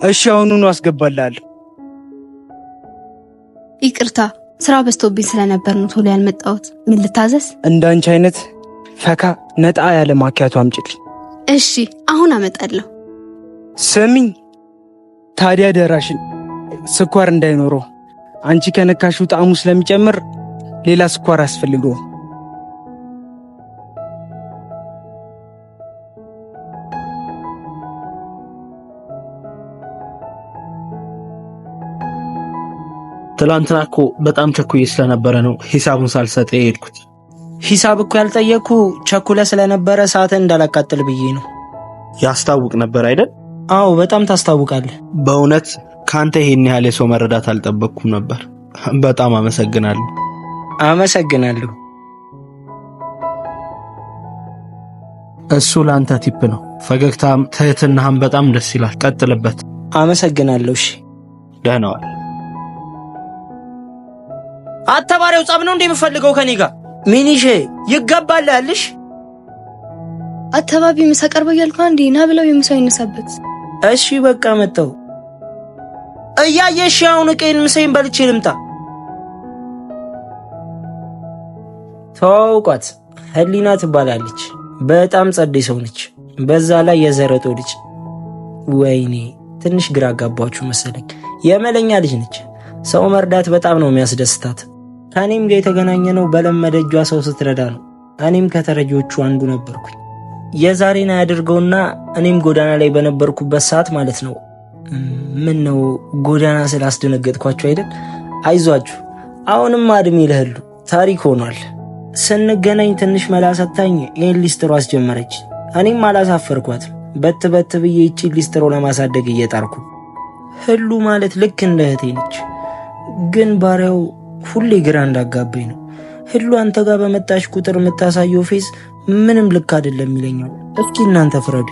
እሺ አሁኑኑ አስገባልሃለሁ። ይቅርታ ስራ በዝቶብኝ ስለነበር ነው ቶሎ ያልመጣሁት። ምን ልታዘዝ? እንዳንቺ አይነት ፈካ ነጣ ያለ ማኪያቶ አምጪልኝ። እሺ አሁን አመጣለሁ። ስሚኝ ታዲያ ደራሽን ስኳር እንዳይኖረው፣ አንቺ ከነካሽው ጣዕሙ ስለሚጨምር ሌላ ስኳር አስፈልገው። ትላንትና እኮ በጣም ቸኩዬ ስለነበረ ነው ሂሳቡን ሳልሰጥ የሄድኩት። ሂሳብ እኮ ያልጠየቅኩ ቸኩለ ስለነበረ ሰዓትን እንዳላቃጥል ብዬ ነው። ያስታውቅ ነበር አይደል? አዎ በጣም ታስታውቃለህ። በእውነት ካንተ ይሄን ያህል የሰው መረዳት አልጠበቅኩም ነበር። በጣም አመሰግናለሁ። አመሰግናለሁ። እሱ ላንተ ቲፕ ነው። ፈገግታም ትህትናህም በጣም ደስ ይላል። ቀጥልበት። አመሰግናለሁ። እሺ ደህና ዋል። አተባሪው ጻብ ነው እንደምፈልገው ከኔ ጋር ሚኒሼ ይገባል ያልሽ አተባቢ ምሳ ቀርበው ያልኩ አንዴ ና ብለው የምሳው ይነሳበት። እሺ በቃ መጣው። እያየሽ አሁን ቀን ምሳይን በልቼ ልምጣ። ተዋውቋት ህሊና ትባላለች። በጣም ጸደይ ሰው ነች። በዛ ላይ የዘረጦ ልጅ። ወይኔ ትንሽ ግራ አጋባችሁ መሰለኝ። የመለኛ ልጅ ነች። ሰው መርዳት በጣም ነው የሚያስደስታት። ከኔም ጋር የተገናኘነው በለመደ እጇ ሰው ስትረዳ ነው። እኔም ከተረጂዎቹ አንዱ ነበርኩኝ። የዛሬን አያድርገውና እኔም ጎዳና ላይ በነበርኩበት ሰዓት ማለት ነው። ምን ነው ጎዳና ስላስደነገጥኳችሁ አይደል? አይዟችሁ አሁንም አድሜ ለህሉ ታሪክ ሆኗል። ስንገናኝ ትንሽ መላ ሰታኝ ይህን ሊስትሮ አስጀመረች። እኔም አላሳፈርኳትም። በት ብዬ ይቺን ሊስትሮ ለማሳደግ እየጣርኩ። ህሉ ማለት ልክ እንደ እህቴ ነች። ግን ባሪያው ሁሌ ግራ እንዳጋባኝ ነው። ህሉ አንተ ጋር በመጣሽ ቁጥር የምታሳየው ፌስ ምንም ልክ አይደለም ይለኛል። እስኪ እናንተ ፍረዱ።